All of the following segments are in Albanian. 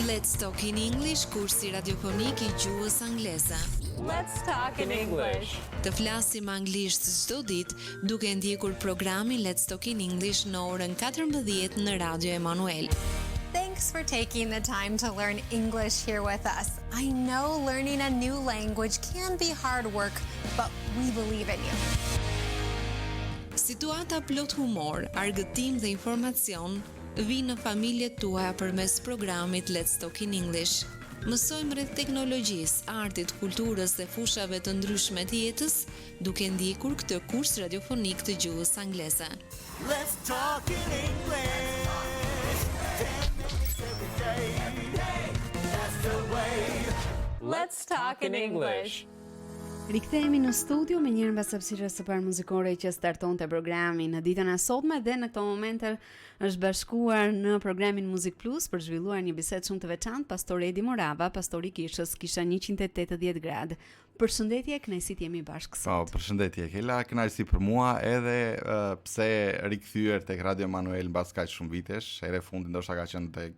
Let's Talk in English, kursi radiofonik I gjuhës angleze. Let's talk in English. Të flasim anglisht çdo ditë duke ndjekur programin Let's Talk in English në orën 14 në Radio Emanuel. Thanks for taking the time to learn English here with us. I know learning a new language can be hard work, but we believe in you. Situata plot humor, argëtim dhe informacion vinë në familjet tuaja përmes programit Let's Talk in English. Mësojmë rreth teknologjisë, artit, kulturës dhe fushave të ndryshme të jetës, duke ndjekur këtë kurs radiofonik të gjuhës angleze. Let's talk in English. 10 minutes every day. That's the way. Let's talk in English. Rikthehemi në studio me njërin pas hapësirës së parë muzikore që startonte programin në ditën e sotme dhe në këto momente është bashkuar në programin Muzik Plus për zhvilluar një bisedë shumë të veçantë pastori Edi Morava, pastori i Kishës, Kisha 180 gradë. Përshëndetje, kënaqësi të jemi bashkë sot. Përshëndetje, Kela, kënaqësi për mua edhe pse rikthyer tek Radio Emanuel mbas kaq shumë vitesh. Ere fundi ndoshta ka qenë tek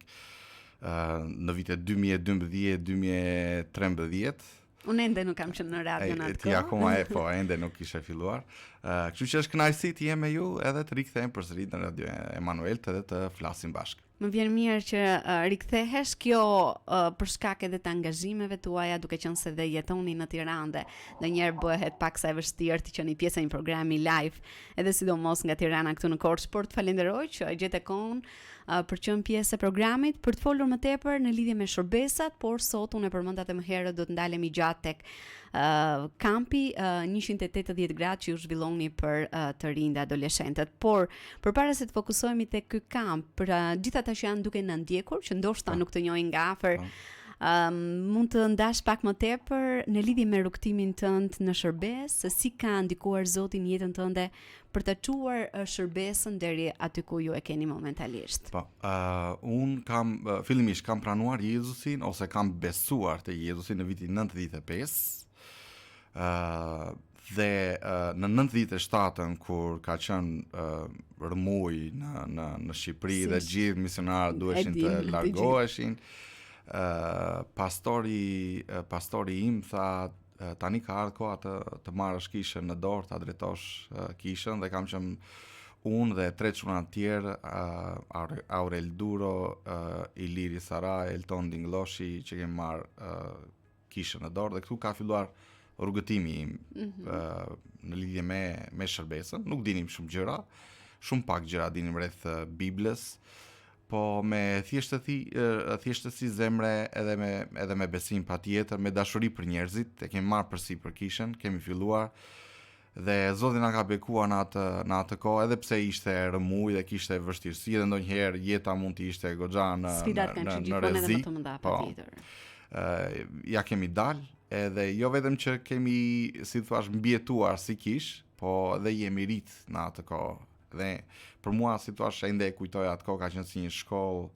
në vitet 2012-2013. Unë ende nuk kam qenë në radio në atë kohë. Ti akoma ende nuk kishe filluar. Kështu që është kënaqësi të jem me ju edhe të rikthehem përsëri në Radio Emanuel edhe të flasim bashkë. Më vjen mirë që rikthehesh, kjo për shkak edhe të angazhimeve tuaja, duke qenë se dhe jetoni në Tiranë dhe ndonjëherë bëhet pak sa e vështirë të qeni pjesë e një programi live, edhe sidomos nga Tirana këtu në Korçë, por të falenderoj që gjetë kohën për qenë pjesë e programit, për të folur më tepër në lidhje me shërbesat, por sot unë e përmenda më herët do të ndalemi gjatë tek kampi 180 gradë që ju zhvilloni për të rinj dhe adoleshentët. Por përpara se të fokusohemi tek ky kamp, për gjithë ata që janë duke na ndjekur, që ndoshta nuk të njohin nga afër, mund të ndash pak më tepër në lidhje me rrugtimin tënd në shërbes, se si ka ndikuar Zoti në jetën tënde për të çuar shërbesën deri aty ku ju e keni momentalisht. Un kam fillimisht kam pranuar Jezusin ose kam besuar te Jezusi në vitin 95. Dhe në 97-ën kur ka qenë rëmuj në Shqipëri dhe gjithë misionarët duheshin të largoheshin, pastori im tha tani ka ardhur koha të marrësh kishën në dorë, ta drejtosh kishën, dhe kam qenë unë dhe 3 çuna të tjerë, Aurel Duro, Iliri Sara, Elton Dingloshi, që kemi marrë kishën në dorë, dhe këtu ka filluar rrugëtimi im në lidhje me shërbesën. Nuk dinim shumë gjëra, shumë pak gjëra dinim rreth Biblës, po me thjeshtësi zemre edhe me besim patjetër, me dashuri për njerëzit, e kemi marrë përsipër kishën, kemi filluar dhe Zoti na ka bekuar në atë kohë, edhe pse ishte rëmuj dhe kishte vështirësi dhe ndonjëherë jeta mund të ishte goxha në rrezik. Ja kemi dalë, edhe jo vetëm që kemi, si thua, mbjetuar si kish, po dhe jemi rit në atë kohë. Dhe për mua, si thua, ende e kujtoj atë kohë ka qenë si një shkollë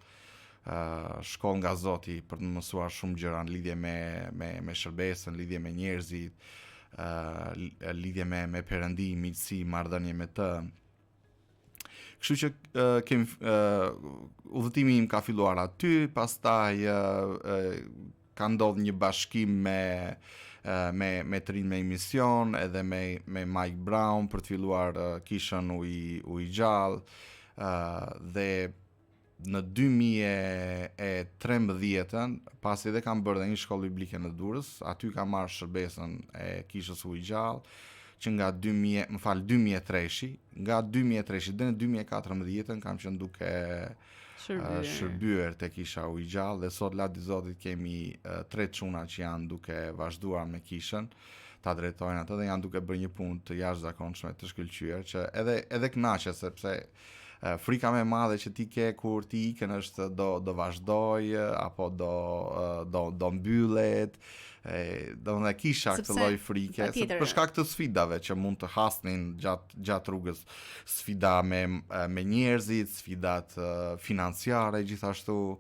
nga Zoti për të mësuar shumë gjëra në lidhje me shërbesën, lidhje me njerëzit, lidhje me Perëndi, miqësi, marrëdhënie me të. Kështu që udhëtimi im ka filluar aty, pastaj ka ndodhur një bashkim me të rinë me emision, edhe me Mike Brown për të filluar kishën Ujë Gjallë, dhe në 2013, pasi edhe kam bërë dhe një shkollë biblike në Durrës, aty kam marrë shërbesën e kishës Ujë Gjallë, që nga 2003, nga 2003 dhe në 2014 kam qenë duke shërbyer te kisha Ujë Gjallë, dhe sot lavdi Zotit kemi 3 çuna që janë duke vazhduar me kishën, ta drejtojnë atë dhe janë duke bërë një punë të jashtëzakonshme, të shkëlqyer, që edhe kënaqes, sepse frika më e madhe që ti ke kur ti ikën është do vazhdoj apo do mbyllet, do në kisha këtë lloj frike, për shkak të sfidave që mund të hasnin gjatë rrugës, sfida me njerëzit, sfidat financiare gjithashtu,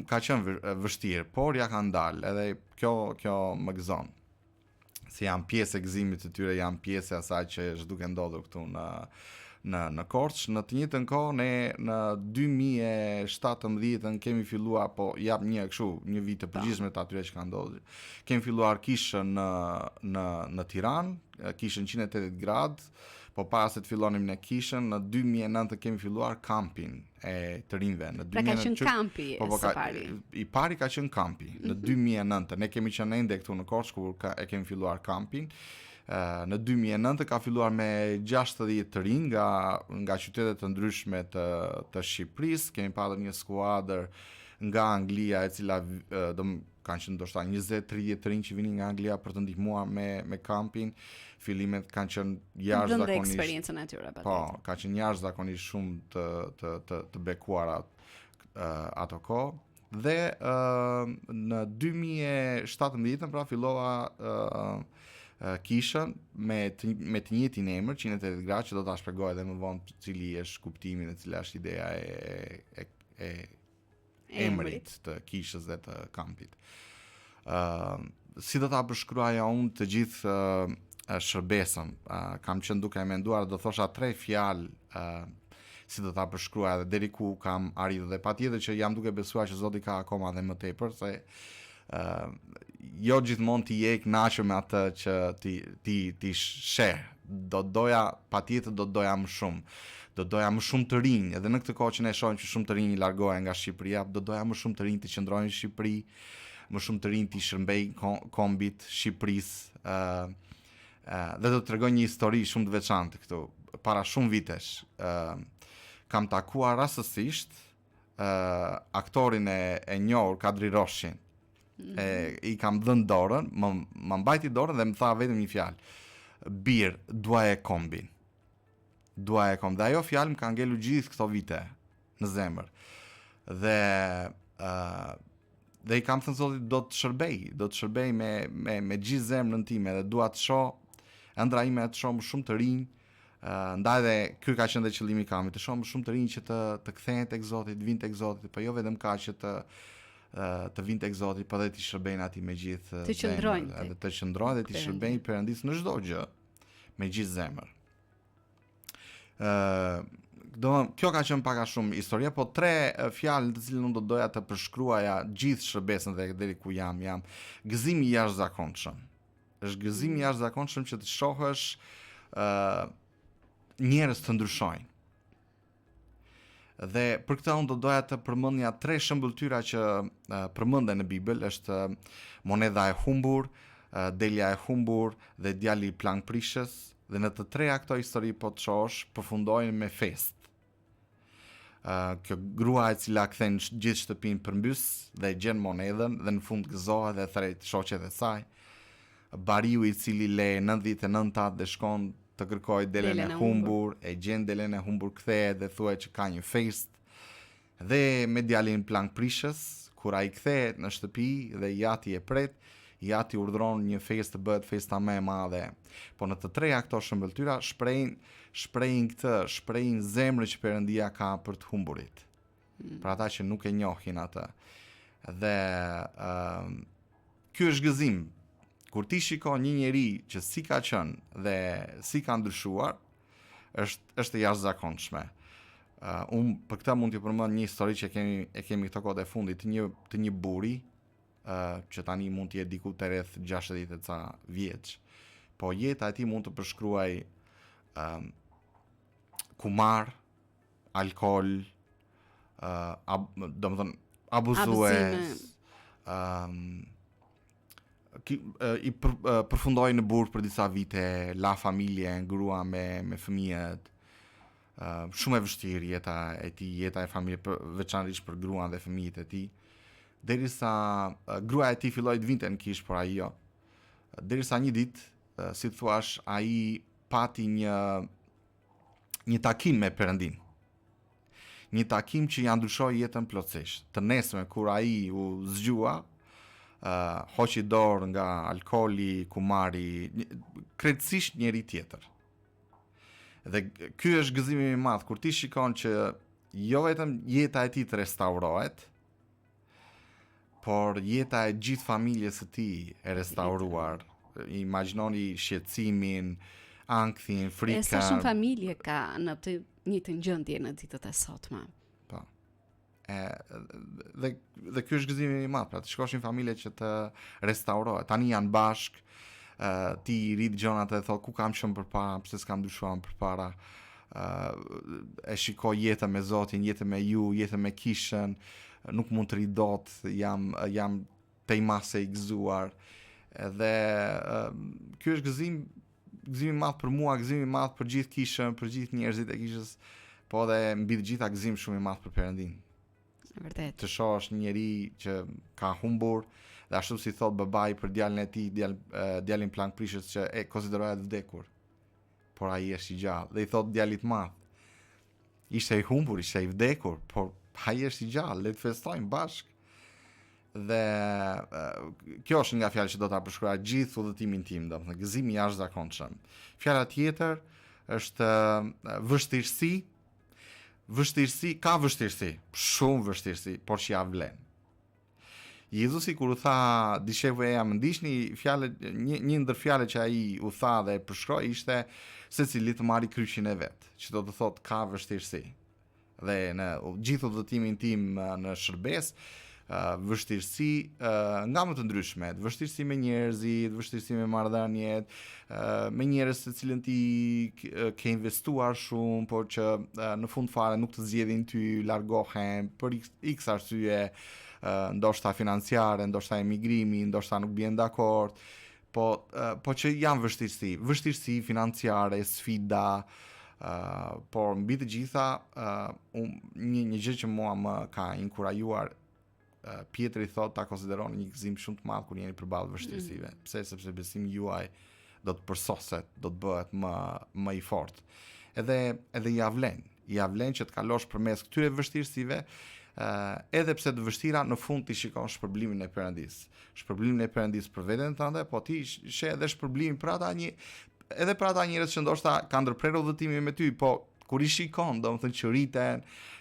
ka qenë vështirë, por ja kanë dalë, edhe kjo më gëzon. Se janë pjesë e gëzimit të tyre, janë pjesë e asaj që është duke ndodhur këtu në Korçë. Në të njëjtën kohë ne në 2017 kemi filluar, po jap një vit të përgjithshme të atyre që ka ndodhur. Kemi filluar kishën në Tiranë, kishën 180 gradë. Po para se të fillonim në kishën, në 2009 kemi filluar kampin e të rinjve. Pra ka qenë kampi së pari. I pari ka qenë kampi, në 2009. Ne kemi qenë ende këtu në Korçë kur e kemi filluar kampin. Në 2009 ka filluar me 60 të rinj nga qytete të ndryshme të Shqipërisë. Kemi pasur një skuadër nga Anglia e cila kanë qenë ndoshta 20-30 të rinj që vinin nga Anglia për të ndihmuar me kampin. Fillimet kanë qenë jashtëzakonisht. Eksperiencën e tyre patjetër. Po, ka qenë jashtëzakonisht shumë të bekuara ato kohë. Dhe në 2017 pra fillova kishën me të njëjtin emër 180 gradë, që do ta shpjegoj edhe më vonë cili është kuptimi dhe cila është ideja e emrit të kishës dhe të kampit. Si do ta përshkruaja unë të gjithë shërbesën, kam qenë duke e menduar, do thosha 3 fjalë si do ta përshkruaja dhe deri ku kam arritur, dhe patjetër që jam duke besuar që Zoti ka akoma dhe më tepër, se jo gjithmonë ti je i kënaqur me atë që ti sheh. Patjetër do doja më shumë. Do doja më shumë të rinj, edhe në këtë kohë që ne shohim që shumë të rinj largohen nga Shqipëria, do doja më shumë të rinj të qëndrojnë në Shqipëri, më shumë të rinj të shërbej kombit Shqipërisë. Dhe do të tregoj një histori shumë të veçantë këtu. Para shumë vitesh kam takuar rastësisht aktorin e njohur Kadri Roshin. I kam dhënë dorën, më mbajti dorën dhe më tha vetëm një fjalë. Bir, duaje kombin. Duaje kombin. Dhe ajo fjalë më ka ngelur gjithë këto vite në zemër. Dhe i kam thënë Zotit, do të shërbej me gjithë zemrën time, dhe dua të shoh ëndra ime të shoh më shumë të rinj. Ndaj dhe ky ka qenë dhe qëllimi i kamit, të shoh më shumë të rinj që të kthehen tek Zoti, të vinë tek Zoti, po jo vetëm kaq që të vinë tek Zoti, po dhe të shërbejnë atij me gjithë zemrën, edhe të qëndrojnë dhe të shërbejnë Perëndis në çdo gjë me gjithë zemër. Kjo ka qenë pak a shumë historia, po 3 fjalë të cilën unë do doja të përshkruaja gjithë shërbesën dhe deri ku jam gëzimi i jashtëzakonshëm. Është gëzimi i jashtëzakonshëm që të shohësh njerëz të ndryshojnë. Dhe për këtë unë do doja të përmendja 3 shembulltyra që përmenden në Bibël, është monedha e humbur, delja e humbur dhe djali i plangprishës, dhe në të 3 këto histori po të shohësh përfundojnë me fest. Kjo grua e cila kthen gjithë shtëpinë përmbys dhe gjen monedhën dhe në fund gëzohet dhe thret shoqet e saj. Bariu i cili le 99 dhe shkon të kërkoj delen e humbur, e gjen delen e humbur, kthehet dhe thuhet që ka një fest. Dhe me djalin plangprishës, kur ai kthehet në shtëpi dhe jati e pret, jati urdhron një festë të bëhet festa më e madhe. Po në të 3 këto shëmbëltyra shprehin zemrën që Perëndia ka për të humburit. Për ata që nuk e njohin atë. Dhe ky është gëzim. Kur ti shikon një njeri që si ka qenë dhe si ka ndryshuar, është e jashtëzakonshme. Unë për këtë mund t'ju përmend një histori që e kemi këto kohë të fundit të një buri, që tani mund të jetë diku të rreth 60 e ca vjeç. Po jeta e tij mund të përshkruaj kumar, alkool, domethënë abuzues, i përfundoi në burg për disa vite, la familje, grua me fëmijët. Shumë e vështirë jeta e tij, jeta e familjes, veçanërisht për gruan dhe fëmijët e tij. Derisa gruaja e tij filloi të vinte në kishë, por ai jo. Derisa një ditë, si thua, ai pati një takim me Perëndin. Një takim që ja ndryshoi jetën plotësisht. Të nesme kur ai u zgjua, hoqi dorë nga alkooli, kumari, krejtësisht njeri tjetër. Dhe ky është gëzimi i madh kur ti shikon që jo vetëm jeta e tij të restaurohet, por jeta e gjithë familjes së tij e restauruar. Imagjinoni shqetësimin, ankthin, E frikën. sa shumë familje ka në të njëjtën gjendje në ditët e sotme. Po. Dhe ky është gëzimi i madh, pra të shkosh në familje që të restaurohet. Tani janë bashk, ti i rit gjonat e thot ku kam qenë përpara, pse s'kam dyshuar përpara. E shikoj jetën me Zotin, jetën me ju, jetën me kishën, nuk mund të ri dot, jam te i mase i gëzuar. Edhe ky është gëzimi i madh për mua, gëzimi i madh për gjithë kishën, për gjithë njerëzit e kishës, po edhe mbi të gjitha gëzim shumë i madh për Perëndin. Vërtet. Të shohësh një njeri që ka humbur, dhe ashtu si thot babai për djalin e tij, djalin plankprishës që e konsiderohet vdekur, por ai është i gjallë. Dhe i thot djalit madh, ishte i humbur, ishte i vdekur, por ai është i gjallë, le të festojmë bashkë. Dhe kjo është nga fjalë që do ta përshkruaj gjithë udhëtimin tim, domethënë gëzimi i jashtëzakonshëm. Fjala tjetër është vështirësi. Ka vështirësi, shumë vështirësi, por që ja vlen. Jezusi kur u tha dishepujve më ndiqni, një ndër fjalët që ai u tha dhe përshkroi ishte secili të marrë kryqin e vet, që do të thotë ka vështirësi. Dhe në gjithë udhëtimin tim në shërbes, vështirësi nga më të ndryshmet, vështirësi me njerëzit, vështirësi me marrëdhëniet, me njerëz të cilën ti ke investuar shumë, por që në fund fare nuk të zgjedhin ty, largohen për x arsye, ndoshta financiare, ndoshta emigrimi, ndoshta nuk bien dakord, po që janë vështirësi financiare, sfida, por mbi të gjitha një gjë që mua më ka inkurajuar, Pietri thot ta konsideroni një gëzim shumë të madh kur jeni përballë vështirësive. Pse? Sepse besimi juaj do të përsoset, do të bëhet më i fortë. Edhe ja vlen që të kalosh përmes këtyre vështirësive, edhe pse të vështira në fund ti shikon shpërblimin e Perëndis. Shpërblimin e Perëndis për veten tënde, po ti sheh edhe shpërblimin për ata njerëz që ndoshta kanë ndërprerë udhëtimin me ty, po kur i shikon, domethënë që rriten,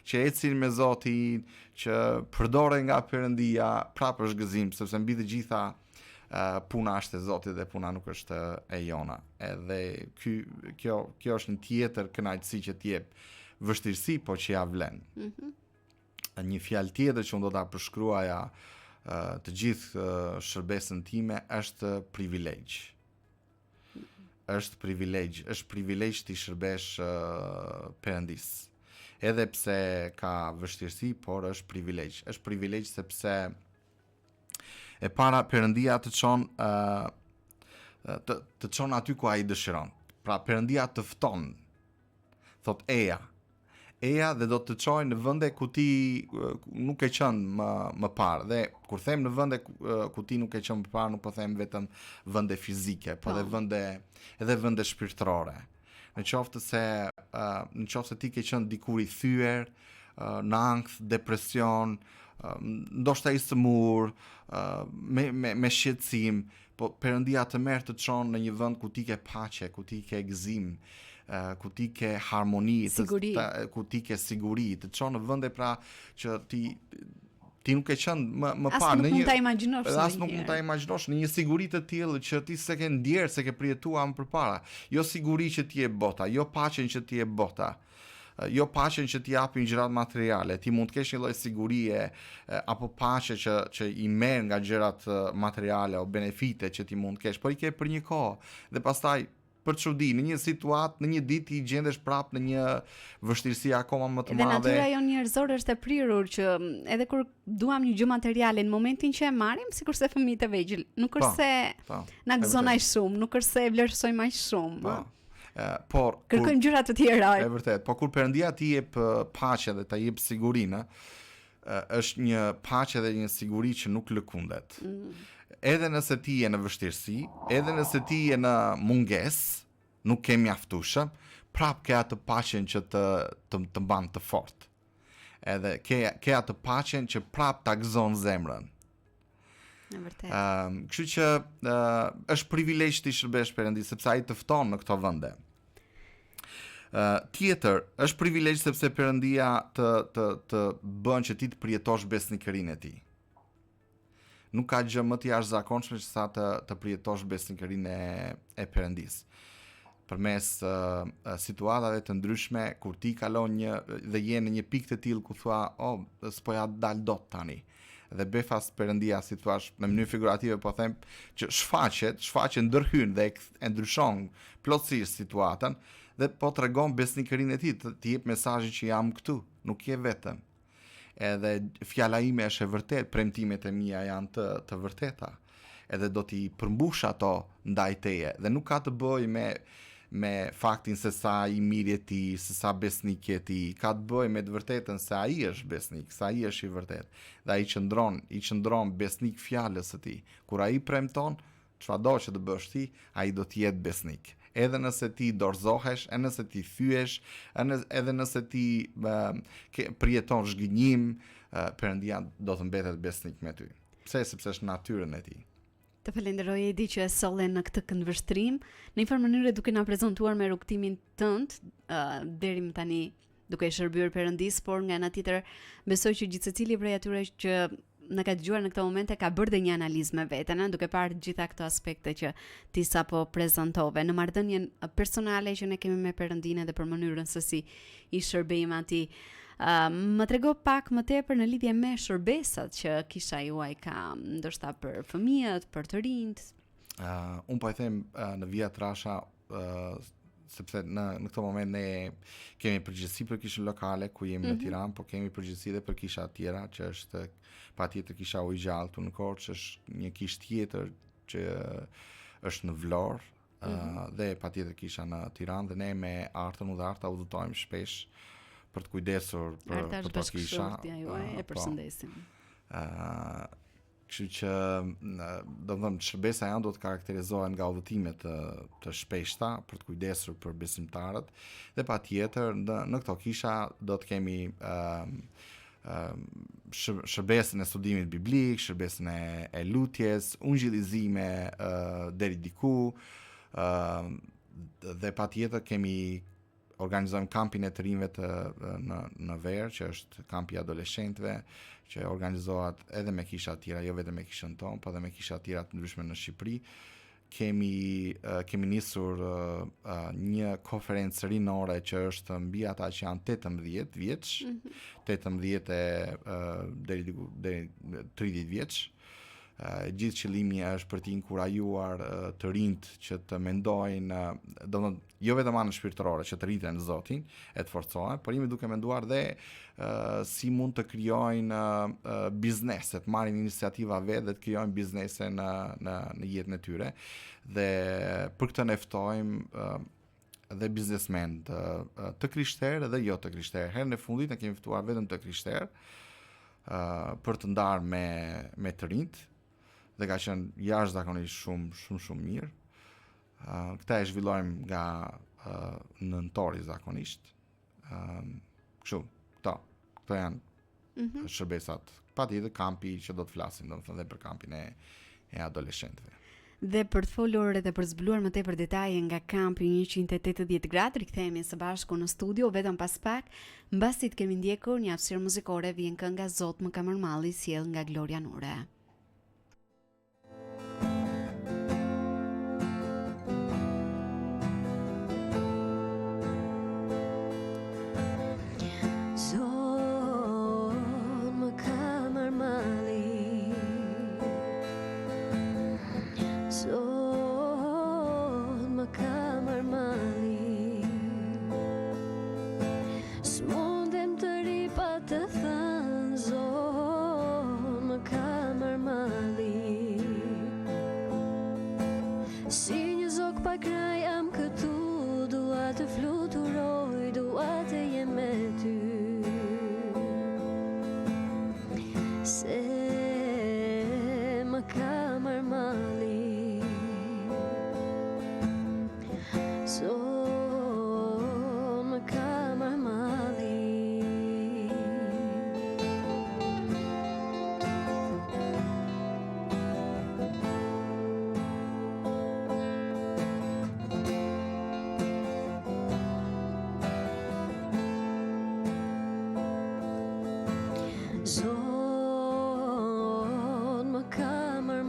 që ecin me Zotin, që përdoren nga Perëndia, prapë është gëzim, sepse mbi të gjitha puna është e Zotit dhe puna nuk është e jona. Edhe kjo është një tjetër kënaqësi që t'jep vështirësi, po që ja vlen. Një fjalë tjetër që unë do ta përshkruaja të gjithë shërbesën time është privilegj. Është privilegj të shërbesh Perëndis. Edhe pse ka vështirësi, por është privilegj. Është privilegj sepse e para Perëndia të çon aty ku ai dëshiron. Pra Perëndia të fton. Thot eja dhe do të çojë në vende ku ti nuk e qenë më parë. Dhe kur them në vende ku ti nuk e qenë më parë, nuk po them vetëm vende fizike, po edhe vende shpirtërore. Në qoftë se ti ke qenë dikur i thyer, në ankth, depresion, ndoshta i sëmur, me shqetësim, po Perëndia të merr të çon në një vend ku ti ke paqe, ku ti ke gëzim, ku ti ke harmoni, ku ti ke siguri, të çon në vende pra që ti nuk e qenë më parë. As nuk mund ta imagjinosh. As nuk mund ta imagjinosh në një siguri të tillë që ti s'e ke ndjerë, s'e ke përjetuar më përpara. Jo siguri që ti e bota, jo paqen që ti e bota. Jo paqen që ti japin gjërat materiale, ti mund të kesh një lloj sigurie apo paqe që i merr nga gjërat materiale o benefite që ti mund të kesh, por i ke për një kohë dhe pastaj për çudi në një situatë, në një ditë i gjendesh prapë në një vështirësi akoma më të madhe. Dhe natyra jonë njerëzore është e prirur që edhe kur duam një gjë materiale në momentin që e marrim, sikurse fëmijët e vegjël, nuk është se na gëzon aq shumë, nuk është se e vlerësojmë aq shumë. Por kërkojmë gjëra të tjera. E vërtet, po kur Perëndia ti jep paqe dhe ta jep sigurinë, është një paqe dhe një siguri që nuk lëkundet. Edhe nëse ti je në vështirësi, edhe nëse ti je në mungesë, nuk ke mjaftueshëm, prapë ke atë paqen që të mban të fortë. Edhe ke atë paqen që prapë ta gëzon zemrën. Në vërtet. Kështu që është privilegj të shërbesh Perëndis sepse ai të fton në këto vende. Tjetër, është privilegj sepse Perëndia të bën që ti të përjetosh besnikërinë e tij. Nuk ka gjë më të jashtëzakonshme se sa të përjetosh besnikërinë e Perëndis. përmes situatave të ndryshme kur ti kalon dhe je në një pikë të tillë ku thua, s'po ja dal dot tani. Dhe befas Perëndia, si thua, në mënyrë figurative po them, që shfaqet ndërhyn dhe e ndryshon plotësisht situatën dhe po tregon besnikërinë e tij, të jep mesazhin që jam këtu, nuk je vetëm. Edhe fjala ime është e vërtetë, premtimet e mia janë të vërteta. Edhe do t'i përmbush ato ndaj teje dhe nuk ka të bëjë me faktin se sa i mirë je ti, se sa besnik je ti, ka të bëjë me të vërtetën se ai është besnik, se ai është i vërtet. Dhe ai qëndron besnik fjalës së tij. Kur ai premton, çfarëdo që të bësh ti, ai do të jetë besnik. Edhe nëse ti dorëzohesh, edhe nëse ti thyesh, edhe nëse ti përjeton zhgënjim, Perëndia do të mbetet besnik me ty. Pse? Sepse është natyrën e tij. Të falenderoj Edi që e solle në këtë këndvështrim, në një farë mënyrë duke na prezantuar me rrugtimin tënd deri më tani duke shërbyer Perëndis, por nga ana tjetër besoj që gjithsecili prej atyre që na ka dëgjuar në këtë moment ka bërë dhe një analizë me veten, duke parë gjitha këto aspekte që ti sapo prezantove në marrëdhënien personale që ne kemi me Perëndinë dhe për mënyrën se si i shërbejmë atij. Më trego pak më tepër në lidhje me shërbesat që kisha juaj ka, ndoshta për fëmijët, për të rinjt. Unë po e them në vija trasha, sepse në këtë moment ne kemi përgjegjësi për kishën lokale ku jemi në Tiranë, po kemi përgjegjësi edhe për kisha tjera, që është patjetër kisha Ujë Gjallë në Korçë, është një kishë tjetër që është në Vlorë, dhe patjetër kisha në Tiranë, dhe ne me Artën Udharta udhëtojmë shpesh për të kujdesur për to kisha. E përshëndesim. Kështu që do të thënë shërbesa janë do të karakterizohen nga udhëtime të shpeshta për të kujdesur për besimtarët dhe patjetër në këto kisha do të kemi shërbesën e studimit biblik, shërbesën e lutjes, ungjillizime deri diku, dhe patjetër organizojmë kampin e të rinjve në Verë, që është kampi i adoleshentëve, që organizohet edhe me kisha të tjera, jo vetëm me kishën tonë, po edhe me kisha të tjera të ndryshme në Shqipëri. Kemi nisur një konferencë rinore që është mbi ata që janë 18 vjeç, 18 deri 30 vjeç. Gjithë qëllimi është për t'i inkurajuar të rinjt që të mendojnë, jo vetëm anën shpirtërore, që të rriten në Zotin, e të forcohen, por jemi duke menduar dhe si mund të krijojnë biznese, të marrin iniciativa vetë dhe të krijojnë biznese në jetën e tyre. Dhe për këtë ne ftojmë dhe biznesmen të krishterë dhe jo të krishterë. Herën e fundit ne kemi ftuar vetëm të krishterë për të ndarë me të rinjt, dhe ka qenë jashtëzakonisht shumë mirë. Këta e zhvillojmë nga nëntori zakonisht. Kështu, këto janë shërbesat. Patjetër kampi që do të flasim, domethënë dhe për kampin e adoleshentëve. Dhe për të folur edhe për zbuluar më tepër detaje nga kampi 180 gradë, rikthehemi së bashku në studio vetëm pas pak, mbasi të kemi ndjekur një hapësirë muzikore, vjen kënga Zot më ka marrë malli, sjell nga Gloria Nure. Zot më ka marrë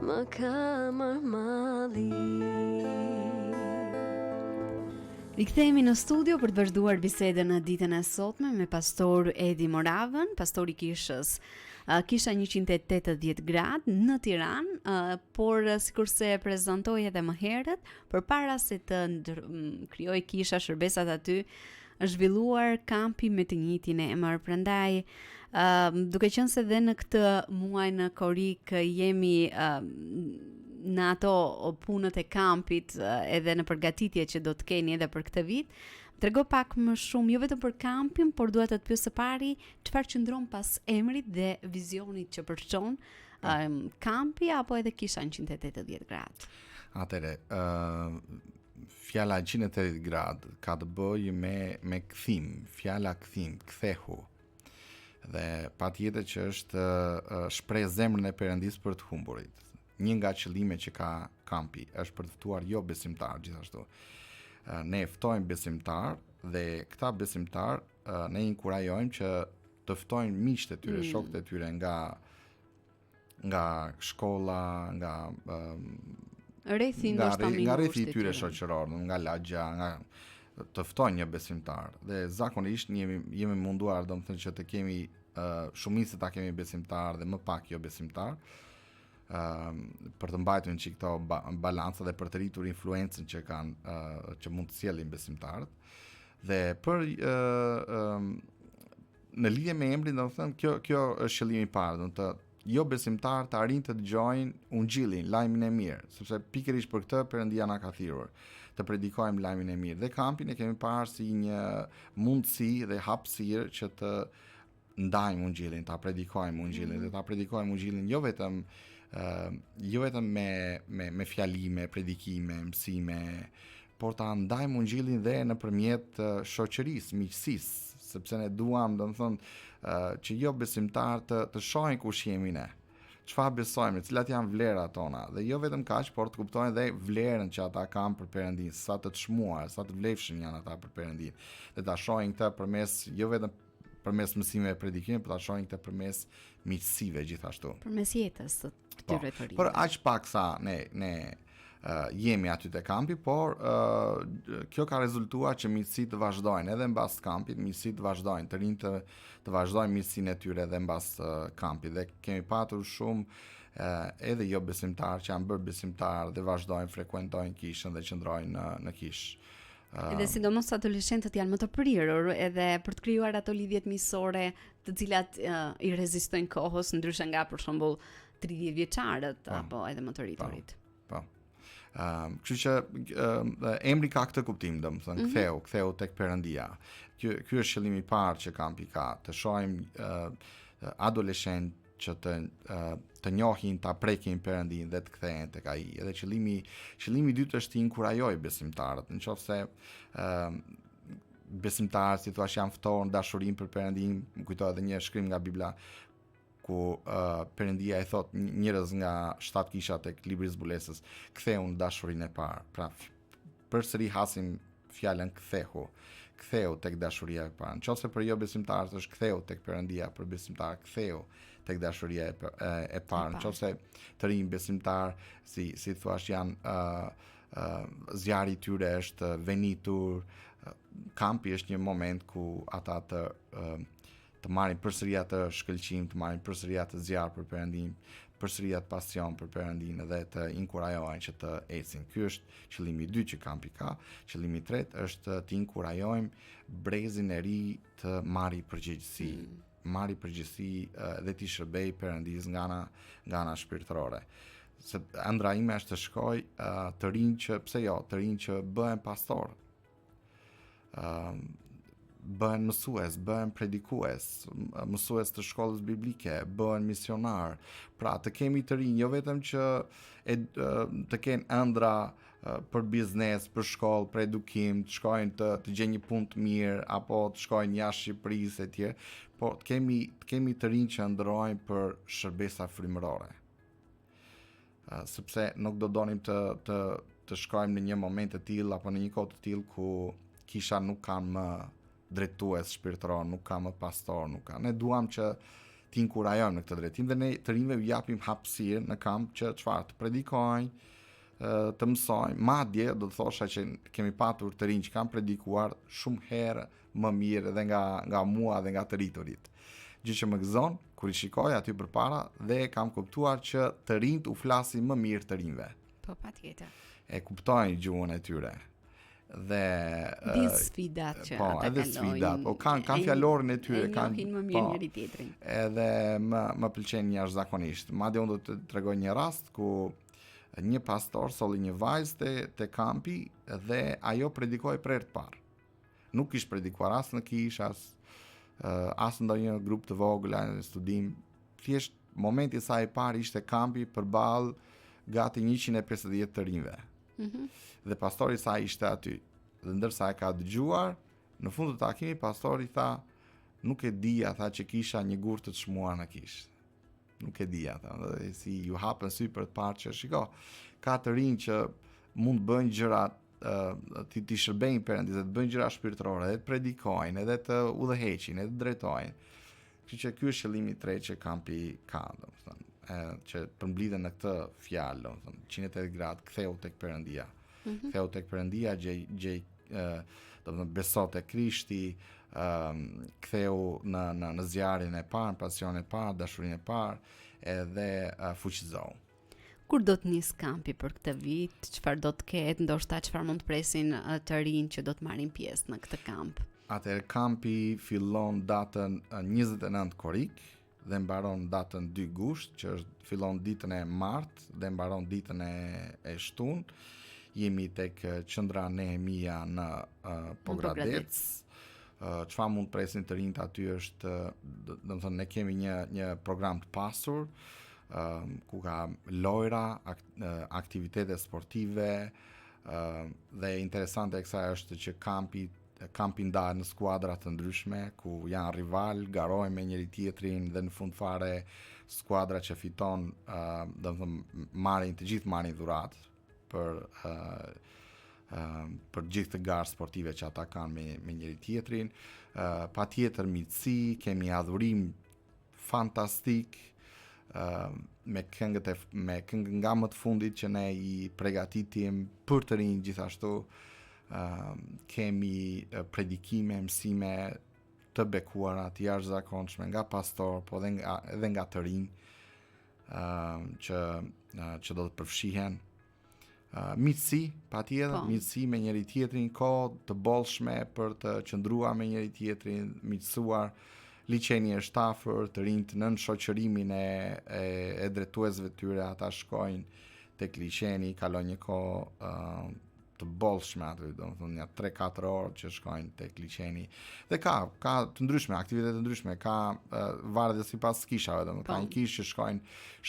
më ka marrë malli. Rikthehemi në studio për të vazhduar bisedën në ditën e sotme me pastor Edi Moravën, pastori i kishës Kisha 180 gradë në Tiranë, por sikurse e prezantoi edhe më herët, përpara se të krijoj kisha shërbeset aty, është zhvilluar kampi me të njëjtin emër. Prandaj, duke qenë se dhe në këtë muaj në Korik jemi në ato punët e kampit edhe në përgatitje që do të keni edhe për këtë vit, trego pak më shumë jo vetëm për kampin, por dua të të pyes së pari çfarë qëndron pas emrit dhe vizionit që përçon kampi apo edhe kisha 180 gradë. Atëre, fjala 180 gradë ka të bëjë me kthim, fjala kthim, kthehu. Dhe patjetër që është shpreh zemrën e Perëndis për të humburit. Një nga qëllimet që ka kampi është për të ftuar jo besimtar gjithashtu. Ne ftojmë besimtar dhe këta besimtar ne inkurajojmë që të ftojnë miqtë e tyre, shokët e tyre nga shkolla, nga rrethi ndoshta nga rrethi i tyre shoqëror, nga lagja, nga të ftojnë një besimtar. Dhe zakonisht jemi munduar, domethënë që të kemi shumicë ta kemi besimtar dhe më pak jo besimtar. Për të mbajtur një këto balanca dhe për të rritur influencën që kanë që mund të sjellin besimtarët. Dhe për në lidhje me emrin, domethënë kjo është qëllimi i parë, domethënë jo besimtar të arrin të dëgjojnë ungjillin, lajmin e mirë, sepse pikërisht për këtë Perëndia na ka thirrur të predikojmë lajmin e mirë. Dhe kampin e kemi parë si një mundësi dhe hapësirë që të ndajmë ungjillin, ta predikojmë ungjillin, dhe ta predikojmë ungjillin jo vetëm me fjalime, predikime, mësime, por ta ndajmë ungjillin dhe nëpërmjet shoqërisë, miqësisë, sepse ne duam, domethënë, që jo besimtar të shohin kush jemi ne. Çfarë besojmë, cilat janë vlerat tona, dhe jo vetëm kaq, por të kuptojnë dhe vlerën që ata kanë për Perëndin, sa të çmuar, sa të vlefshëm janë ata për Perëndin. Dhe ta shohin këtë përmes jo vetëm përmes mësimeve e predikimit, por ta shohin këtë përmes miqësive gjithashtu. Përmes jetës së këtyre të rinj. Por aq pak sa ne jemi aty te kampi, por kjo ka rezultuar që miqësitë të vazhdojnë edhe mbas kampit, miqësitë të vazhdojnë, të rinjtë të vazhdojnë miqësinë e tyre edhe mbas kampit. Dhe kemi patur shumë edhe jo besimtar që janë bërë besimtar dhe vazhdojnë, frekuentojnë kishën dhe qëndrojnë në kishë. Edhe sidomos adoleshentët janë më të prirur edhe për të krijuar ato lidhjet miqësore të cilat i rezistojnë kohës, ndryshe nga për shembull 30 vjeçarët apo edhe më të rriturit. Po. Kështu që emri ka këtë kuptim, domethënë ktheu tek Perëndia. Ky është qëllimi i parë që kampi ka, të shohim adoleshentë që të njohin, ta prekin Perëndin dhe të kthehen tek ai. Edhe qëllimi i dytë është të inkurajoj besimtarët, nëse besimtarët si thua janë ftohtë në dashurinë për Perëndin, më kujtohet edhe një shkrim nga Bibla ku Perëndia i thot njerëz nga 7 kisha tek libri i zbulesës, ktheu në dashurinë e parë. Pra përsëri hasim fjalën ktheu tek dashuria e parë. Nëse për jo besimtarët është ktheu tek Perëndia, për besimtarë ktheu tek dashuria e parë. Nëse të rinj besimtar, si thua janë zjarri i tyre është venitur, kampi është një moment ku ata të marrin përsëri atë shkëlqim, të marrin përsëri atë zjarr për Perëndin, përsëri atë pasion për Perëndin dhe të inkurajojnë që të ecin. Ky është qëllimi i dytë që kampi ka. Qëllimi i tretë është të inkurajojmë brezin e ri të marrë përgjegjësi dhe të shërbej Perëndis nga ana shpirtërore. Se ëndra ime është të shkoj të rinj që bëhen pastor, bëhen mësues, bëhen predikues, mësues të shkollës biblike, bëhen misionar. Pra të kemi të rinj, jo vetëm që të kenë ëndra për biznes, për shkollë, për edukim, të shkojnë të gjejnë një punë të mirë apo të shkojnë jashtë Shqipërisë etj, por të kemi të rinj që ndrojnë për shërbesa frymërore. Sepse nuk do donim të shkojmë në një moment të tillë apo në një kohë të tillë ku kisha nuk kanë më drejtues shpirtëror, nuk ka më pastor, nuk ka. Ne duam që ti inkurajojmë në këtë drejtim dhe ne të rinjve ju japim hapësirë në kamp që çfarë të predikojnë, të mësojnë. Madje do të thosha që kemi patur të rinj që kanë predikuar shumë herë më mirë edhe nga mua dhe nga të rriturit. Gjë që më gëzon kur i shikoj aty përpara dhe kam kuptuar që të rinjt u flasin më mirë të rinjve. Po patjetër. E kuptojnë gjuhën e tyre. Dhe Di sfidat që po, ata edhe kalojnë. sfidat, po kanë fjalorin e tyre, E kanë njohin më mirë njëri tjetrin. Edhe më pëlqen jashtëzakonisht. Madje unë do të tregoj një rast ku një pastor solli një vajzë te kampi dhe ajo predikoi për herë të parë. Nuk kishte predikuar as në kishë, as ndonjë grup të vogël në studim. Thjesht momenti sa i parë ishte kampi përballë gati 150 të rinjve. Dhe pastori sa ishte aty. Dhe ndërsa e ka dëgjuar, në fund të takimit pastori tha, nuk e dija, tha që kisha një gur të çmuar në kishë. Nuk e dija, tha, dhe si ju hapën sy për të parë që shiko, ka të rinj që mund të bëjnë gjëra, ti shërbejnë Perëndis, të bëjnë gjëra shpirtërore, edhe të predikojnë, edhe të udhëheqin, edhe të drejtojnë. Kështu që ky është qëllimi i tretë që kampi ka, domethënë, që përmblidhen në këtë fjalë, domethënë, 180 gradë ktheu tek Perëndia. Ktheu tek Perëndia, gjej domethënë beso tek Krishti, ktheu në zjarrin e parë, pasionin e parë, dashurinë e parë, edhe fuqizohu. Kur do të nis kampi për këtë vit? Çfarë do të ketë? Ndoshta çfarë mund të presin të rinj që do të marrin pjesë në këtë kamp? Atëherë kampi fillon datën 29 korrik dhe mbaron datën 2 gusht, që fillon ditën e martë dhe mbaron ditën e shtunë. Jemi tek qendra Nehemia në Pogradec. Çfarë mund presin të rinjt aty është, domethënë ne kemi një program të pasur, ku ka lojra, aktivitete sportive, dhe interesante e kësaj është që kampi ndahet në skuadra të ndryshme, ku janë rival, garojnë me njëri tjetrin dhe në fund fare skuadra që fiton, domethënë të gjithë marrin dhuratë për gjithë të garë sportive që ata kanë me njëri tjetrin. Patjetër miqësi, kemi adhurim fantastik, me këngë nga më të fundit që ne i përgatitim për të rinj gjithashtu. Kemi predikime, mësime të bekuara, të jashtëzakonshme nga pastor, po edhe nga të rinj, që do të përfshihen. Miqësi, patjetër, miqësi me njëri tjetrin, kohë të bollshme për të qëndruar me njëri tjetrin, miqësuar, liçeni është afër, të rinjt nën shoqërimin e drejtuesve të tyre, ata shkojnë tek liçeni, kalojnë një kohë të bollshme aty, domethënë ja 3-4 orë që shkojnë tek liçeni. Dhe ka të ndryshme, aktivitete të ndryshme, ka varet dhe sipas kishave, domethënë ka një kishë që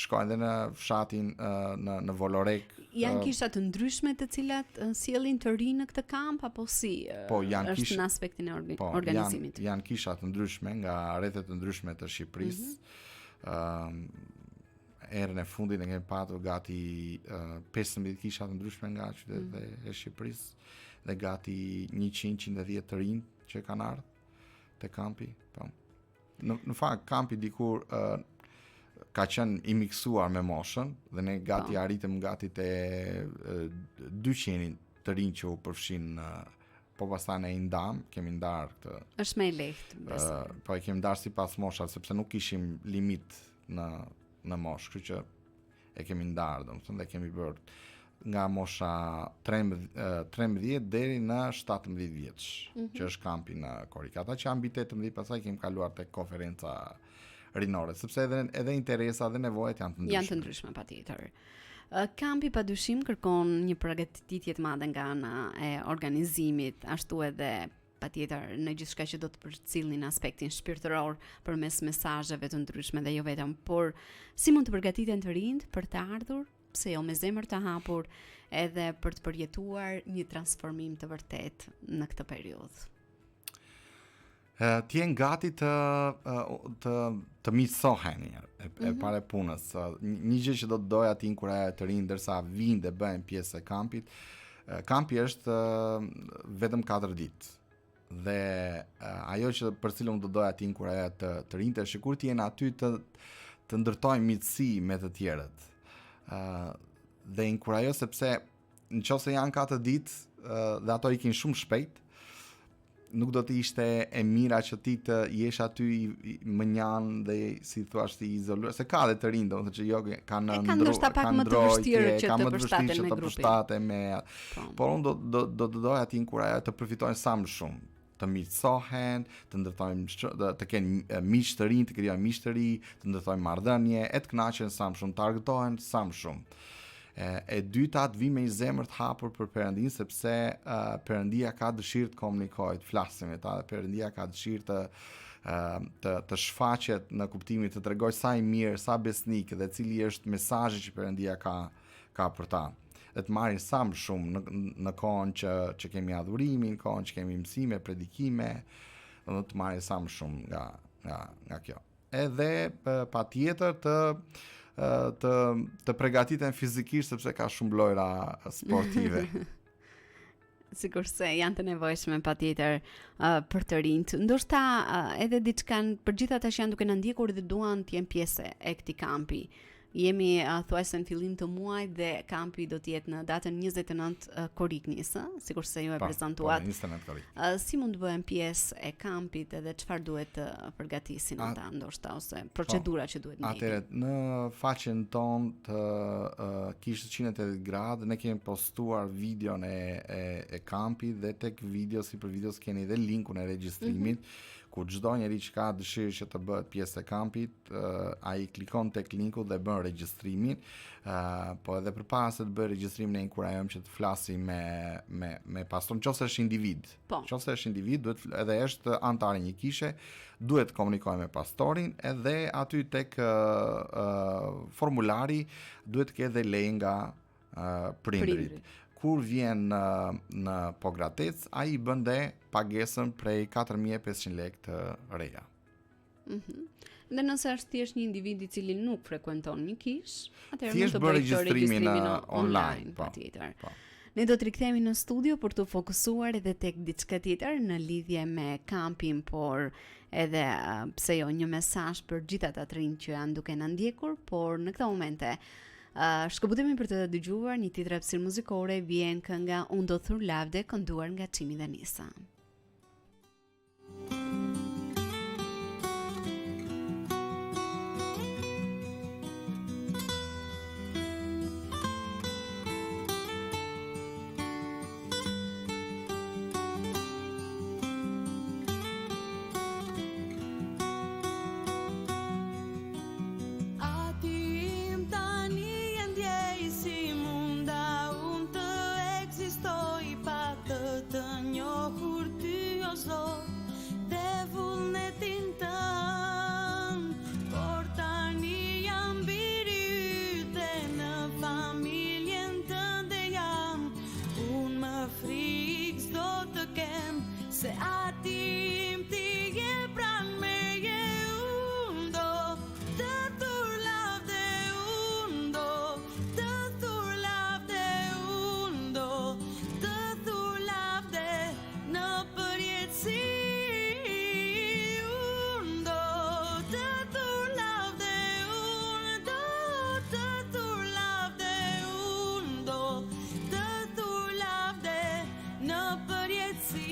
shkojnë dhe në fshatin në Volorek. Janë kisha të ndryshme të cilat sjellin të rinë në këtë kamp apo si? Është në aspektin e organizimit. Janë kisha të ndryshme nga rrethet të ndryshme të Shqipërisë. Erën e fundit ne kemi patur gati 15 kisha të ndryshme nga qytetet e Shqipërisë dhe gati 100-110 të rinj që kanë ardhur te kampi. Po. Në fakt kampi dikur ka qenë i miksuar me moshën dhe ne gati arritëm gati te 200 të rinj që u përfshin, po pastaj ne i ndam, kemi ndar këtë. Është më i lehtë, besoj. Po e kemi ndar sipas moshave sepse nuk kishim limit në moshë, kështu që e kemi ndarë, domethënë, dhe kemi bërë nga mosha 13 deri në 17 vjeç, që është kampi në Korrik. Ata që janë mbi 18, pastaj kemi kaluar tek konferenca rinore, sepse edhe interesa dhe nevojat janë të ndryshme. Janë të ndryshme, patjetër. Kampi padyshim kërkon një përgatitje të madhe nga ana e organizimit, ashtu edhe patjetër në gjithçka që do të përcjellni në aspektin shpirtëror përmes mesazheve të ndryshme dhe jo vetëm, por si mund të përgatiten të rinjt për të ardhur, pse jo me zemër të hapur, edhe për të përjetuar një transformim të vërtet në këtë periudhë. Të jenë gati të miqësohen e pare punës. Një gjë që do të doja të inkurajoja të rinj ndërsa vinë dhe bëhen pjesë e kampit. Kampi është vetëm 4 ditë. Dhe ajo që për cilën unë do doja ti inkurajoja të rinjtë është kur ti jeni aty të ndërtojnë miqësi me të tjerët. Dhe inkurajo sepse nëse janë 4 ditë dhe ato ikin shumë shpejt, nuk do të ishte e mira që ti të jesh aty mënjan dhe si thua ti izoluar, se ka dhe të rinj domethënë që jo kanë ndoshta pak më të vështirë që të përshtaten me grupin. Por unë do të doja ti inkurajoj të përfitojnë sa më shumë, të miqësohen, të ndërtojnë, të kenë miq të rinj, të krijojnë miq të ri, të ndërtojnë marrëdhënie, të kënaqen sa më shumë, të argëtohen sa më shumë. E dyta të vi me një zemër të hapur për Perëndin, sepse Perëndia ka dëshirë të komunikojë, të flasë me ta, dhe Perëndia ka dëshirë të shfaqet në kuptimin të tregojë sa i mirë, sa besnik dhe cili është mesazhi që Perëndia ka për ta. Dhe të marrin sa më shumë në kohën që kemi adhurimin, në kohën që kemi mësime, predikime, dhe të marrin sa më shumë nga kjo. Edhe patjetër të përgatiten fizikisht sepse ka shumë lojra sportive. Sikurse janë të nevojshme patjetër për të rinjt. Ndoshta edhe diçka për gjithë ata që janë duke na ndjekur dhe duan të jenë pjesë e këtij kampi. Jemi thuajse në fillim të muajit dhe kampi do të jetë në datën 29 Koriknis, sikurse ju e prezantuat. 29 Korik. Si mund të bëhen pjesë e kampit edhe çfarë duhet të përgatisin ata ndoshta ose procedura që duhet ndjekin? Atëherë në faqen tonë të Kishës 180 gradë ne kemi postuar videon e kampit dhe tek video si për videos keni dhe linkun e regjistrimit. Ku çdo njeri që ka dëshirë që të bëhet pjesë e kampit, ai klikon tek linku dhe bën regjistrimin, po edhe përpara se të bëjë regjistrimin ne inkurajojmë që të flasim me pastorin, nëse është individ. Nëse është individ, duhet edhe është antar i një kishe, duhet të komunikojë me pastorin, edhe aty tek formulari duhet të ketë dhe leje nga prindrit. Kur vjen në Pogratec, ai bën dhe pagesën prej 4.500 lekë të reja. Dhe nëse është thjesht një individ i cili nuk frekuenton një kishë, atëherë mund të bëjë regjistrimin online, patjetër. Ne do të rikthehemi në studio për të fokusuar edhe tek diçka tjetër në lidhje me kampin, por edhe pse jo një mesazh për gjithë ata të rinj që janë duke na ndjekur, por në këto momente shkëputemi për të dëgjuar një tjetër hapësirë muzikore, vjen kënga Unë do thur lavde, kënduar nga Çimi dhe Nisa. Se atim ti je pranë meje, unë do të thur lavde, unë do të thur lavde, unë do të thur lavde në përjetësi, unë do të thur lavde, unë do të thur lavde, unë do të thur lavde në përjetësi.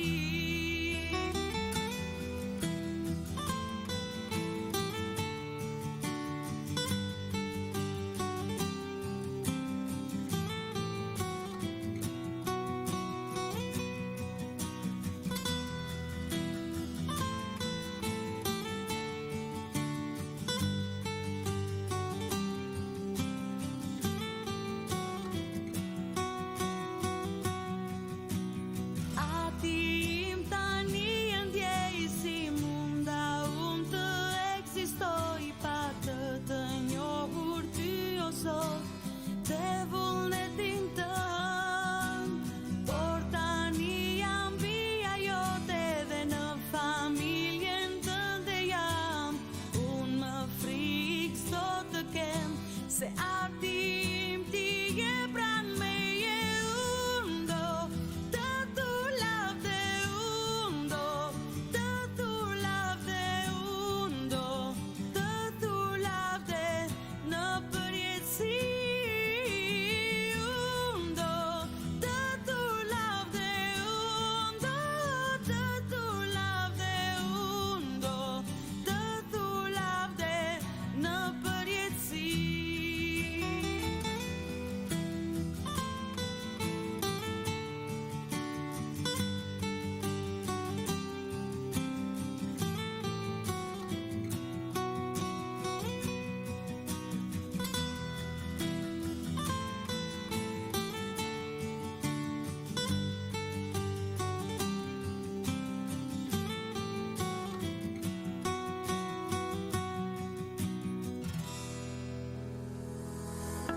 Se atim ti je pranë meje, unë do të thur lavde, unë do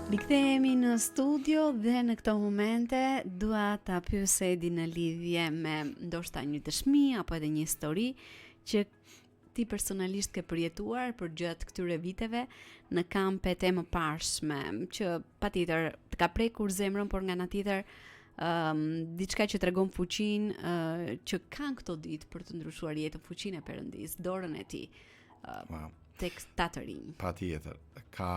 Rikthehemi në studio dhe në këto momente dua ta pyes Edi në lidhje me ndoshta një dëshmi apo edhe një histori që ti personalisht ke përjetuar për gjatë këtyre viteve në kampet e mëparshme, që patjetër të ka prekur zemrën, por nga ana tjetër diçka që tregon fuqinë që kanë këto ditë për të ndryshuar jetën, fuqinë e Perëndis, dorën e tij tek ta të rinj. Patjetër, ka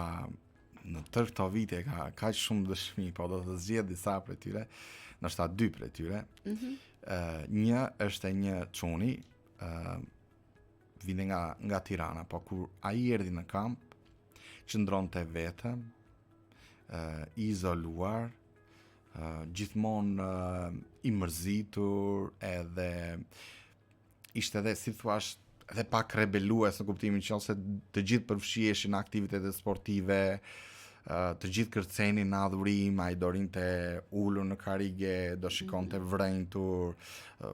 në tërë këto vite ka kaq shumë dëshmi, po do të zgjedh disa prej tyre, ndoshta dy prej tyre. Një është e një çuni, vinte nga Tirana, po kur ai erdhi në kamp, qëndronte vetëm, i izoluar, gjithmonë i mërzitur, edhe ishte edhe, si thua, edhe pak rebelues në kuptimin që ose të gjithë përfshiheshin në aktivitete sportive, të gjithë kërcenin në adhurim, ai dorinte ulur në karige, do shikonte vrenjtur,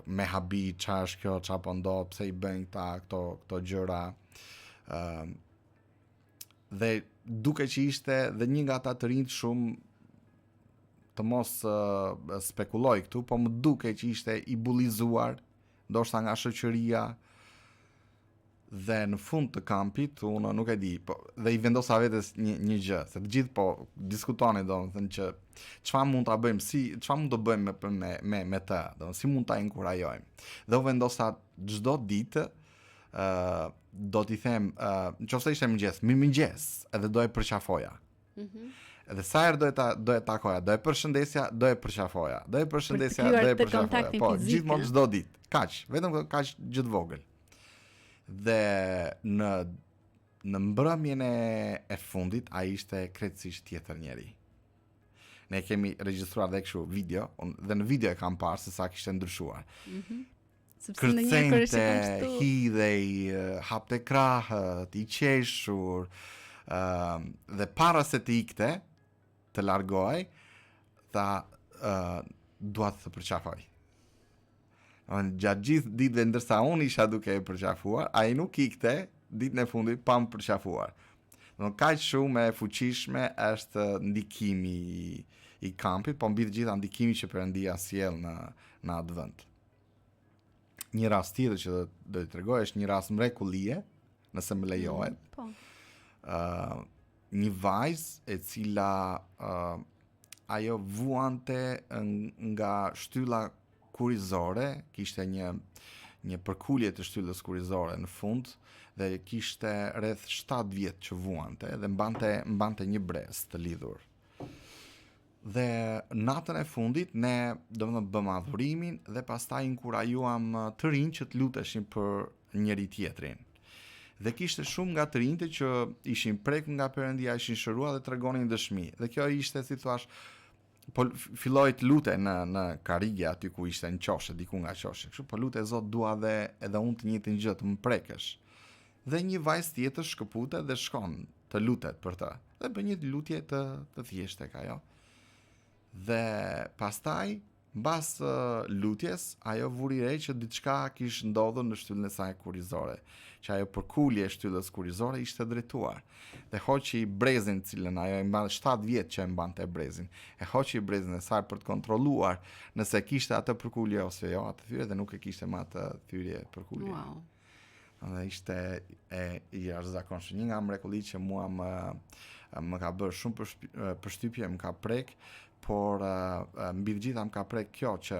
me habi, qa është kjo, qa po ndodh, pse i bëjnë këto gjëra. Dhe duke që ishte dhe një nga ata të rinj shumë, të mos spekuloj këtu, po më duke që ishte i bullizuar, ndoshta nga shoqëria, dhe në fund të kampit, unë nuk e di, po, dhe i vendosa vetes një gjë, se të gjithë po diskutonin, domethënë që çfarë mund ta bëjmë, çfarë mund të bëjmë me të, domethënë si mund ta inkurajojmë. Dhe u vendosa çdo ditë do t'i them, nëse ishte mëngjes, edhe do e përqafoja. Edhe sa herë do e takoja, do e përshëndesja, do e përqafoja, do e përqafoja. Po, gjithmonë çdo ditë. Kaq, vetëm kaq gjë të vogël. Dhe në mbrëmjen e fundit ai ishte krejtësisht tjetër njeri. Ne kemi regjistruar dhe kështu video, dhe në video e kam parë se sa kishte ndryshuar. Kërcente, hidhej, hapte krahët, i qeshur, dhe para se të ikte, të largohej, tha dua të përqafoj. Gjatë gjithë ditëve ndërsa unë isha duke e përqafuar, ai nuk ikte ditën e fundit pa më përqafuar. Kaq shumë e fuqishme është ndikimi i kampit, po mbi të gjitha ndikimi që Perëndia sjell në atë vend. Një rast tjetër që do t'i tregoj është një rast mrekullie, nëse më lejohet. Një vajzë e cila ajo vuante nga shtylla kurizore, kishte një përkulje të shtyllës kurizore në fund, dhe kishte rreth 7 vjet që vuante, dhe mbante një brez të lidhur. Dhe natën e fundit ne domethënë bëm adhurimin dhe pastaj inkurajuam të rinj që të luteshin për njëri tjetrin. Dhe kishte shumë nga të rinjtë që ishin prekur nga Perëndia, ishin shëruar dhe tregonin dëshmi. Dhe kjo ishte, si thua, po filloi të lutej në karige aty ku ishte në qoshe, diku nga qoshe. Kështu po lutej Zot, dua edhe unë të njëjtin gjë të më prekësh. Dhe një vajzë tjetër shkëputet dhe shkon të lutet për të. Dhe bën një lutje të thjeshtë tek ajo. Dhe pastaj mbas lutjes ajo vuri re që diçka kishte ndodhur në shtyllën e saj kurizore, që ajo përkulje e shtyllës kurizore ishte drejtuar. Dhe hoqi brezin, cilën ajo e mban 7 vjet që e mbante brezin, e hoqi brezin e saj për të kontrolluar nëse kishte atë përkulje ose jo atë thyrje, dhe nuk e kishte më atë thyrje përkulje. Wow. Dhe ishte e jashtëzakonshme. Një nga mrekullitë që mua më ka bërë shumë përshtypje, më ka prek, por mbi të gjitha më ka prek kjo që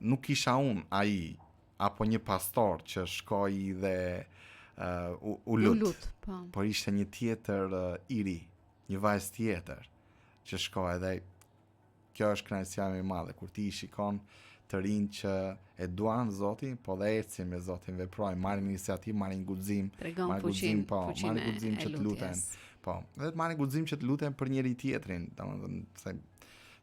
nuk isha unë ai apo një pastor që shkoi dhe u lut, por ishte një tjetër i ri, një vajzë tjetër që shkoi, dhe kjo është kënaqësia më e madhe kur ti i shikon të rinj që e duan Zotin, po dhe ecin me Zotin, veprojnë, marrin iniciativë, marrin guxim, marrin guxim që të luten. Po, dhe të marrin guxim që të luten për njëri tjetrin, domethënë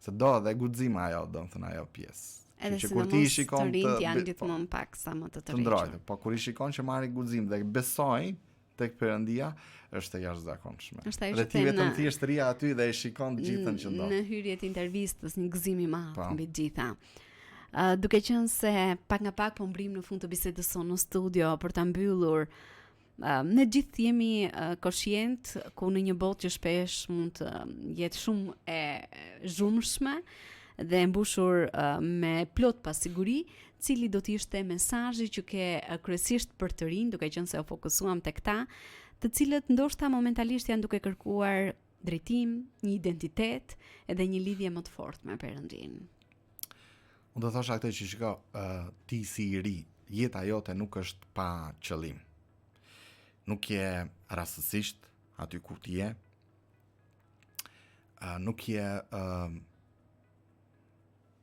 se do dhe guxima ajo, domethënë ajo pjesë. Edhe që kur ti i shikon të rinjt janë gjithmonë pak sa më të ndrojtë, po kur i shikon që marrin guxim dhe besojnë tek Perëndia, është e jashtëzakonshme. Dhe ti vetëm thjeshtëria aty dhe e shikon të gjithën që ndodh. Në hyrjet intervistës, një gëzim i madh mbi të gjitha. Duke qenë se pak nga pak po mbrim në fund të bisedës sonë në studio për ta mbyllur, Ne gjithë jemi koshient ku në një botë që shpesh mund të jetë shumë e zhurmshme dhe e mbushur me plot pasiguri, cili do të ishte mesazhi që ke kryesisht për të rinj, duke qenë se u fokusuam tek ta, të cilët ndoshta momentalisht janë duke kërkuar drejtim, një identitet edhe një lidhje më të fortë me Perëndin. Unë do thosha këtë që shiko, ti si i ri, jeta jote nuk është pa qëllim. Nuk je rastësisht aty ku ti je. Nuk je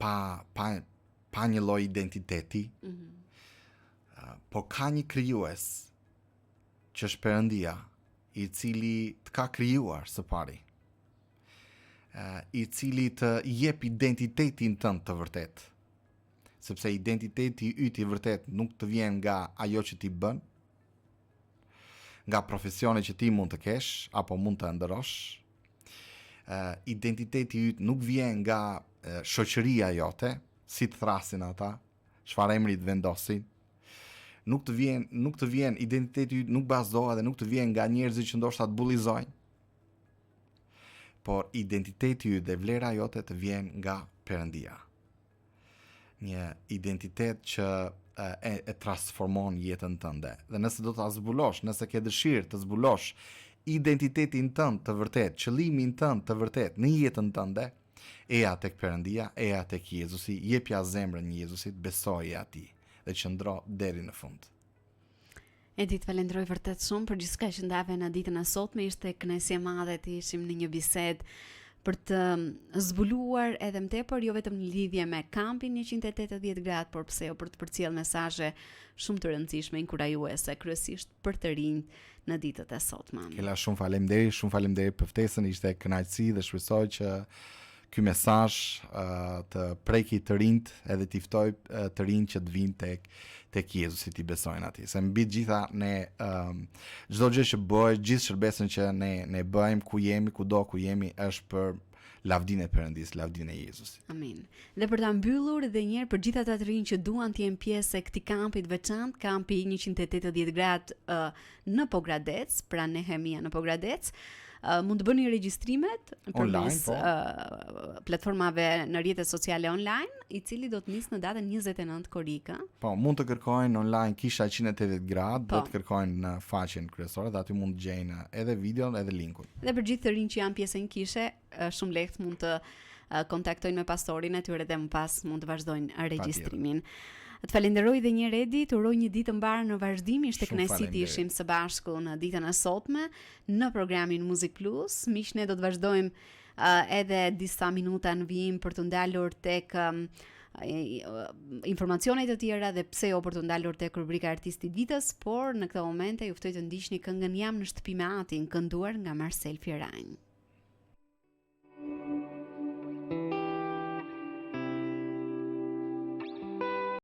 pa një lloj identiteti. Por ka një krijues që është Perëndia, i cili të ka krijuar së pari. I cili të jep identitetin tënd të vërtet. Sepse identiteti yt i vërtet nuk të vjen nga ajo që ti bën, nga profesioni që ti mund të kesh apo mund të ndërosh. Identiteti yt nuk vjen nga shoqëria jote, si të thrasin ata, çfarë emri të vendosin. Nuk të vjen identiteti yt, nuk bazohet dhe nuk të vjen nga njerëzit që ndoshta të bullizojnë. Por identiteti yt dhe vlera jote të vjen nga Perëndia. Një identitet që e transformon jetën tënde. Dhe nëse do ta zbulosh, nëse ke dëshirë të zbulosh identitetin tënd të vërtet, qëllimin tënd të vërtet në jetën tënde, eja tek Perëndia, eja tek Jezusi, jepja zemrën Jezusit, besoje atij dhe qëndro deri në fund. Edith, falenderoj vërtet shumë për gjithçka që ndave në ditën e sotme. Ishte kënaqësi e madhe të ishim në një bisedë për të zbuluar edhe më tepër, jo vetëm në lidhje me kampin 180 gradë, por pse jo për të përcjellë mesazhe shumë të rëndësishme, inkurajuese, kryesisht për të rinjt në ditët e sotme. Kela shumë faleminderit për ftesën, ishte kënaqësi dhe shpresoj që ky mesazh të preki të rinjt edhe t'i ftoj të rinjt që të vinë tek Jezusi, t'i besojnë atij. Se mbi të gjitha ne çdo gjë që bëhet, gjithë shërbesën që ne bëjmë ku jemi, kudo ku jemi, është për lavdinë e Perëndis, lavdinë e Jezusit. Amin. Dhe për ta mbyllur edhe një herë për gjithë ata të rinj që duan të jenë pjesë e këtij kampi të veçantë, kampi 180 gradë në Pogradec, pra Nehemia në Pogradec, mund të bëni regjistrimet përmes platformave në rrjetet sociale online, i cili do të nisë në datën 29 korrikë. Po, mund të kërkojnë online Kisha 180 gradë, do të kërkojnë në faqen kryesore dhe aty mund të gjejnë edhe videon edhe linkun. Dhe për gjithë të rinj që janë pjesë në Kishe, shumë lehtë mund të kontaktojnë me pastorin e tyre dhe më pas mund të vazhdojnë regjistrimin. Të falenderoj dhe një herë Edith, uroj një ditë mbarë në vazhdim. Ishte kënaqësi të ishim së bashku në ditën e sotme në programin Muzik Plus. Miq, ne do të vazhdojmë edhe disa minuta në vijim për të ndalur tek informacionet të tjera dhe pse jo për të ndalur tek rubrika Artisti i Ditës, por në këtë moment ju ftoj të ndiqni këngën Jam në shtëpi me Atin, kënduar nga Marcel Fierajn.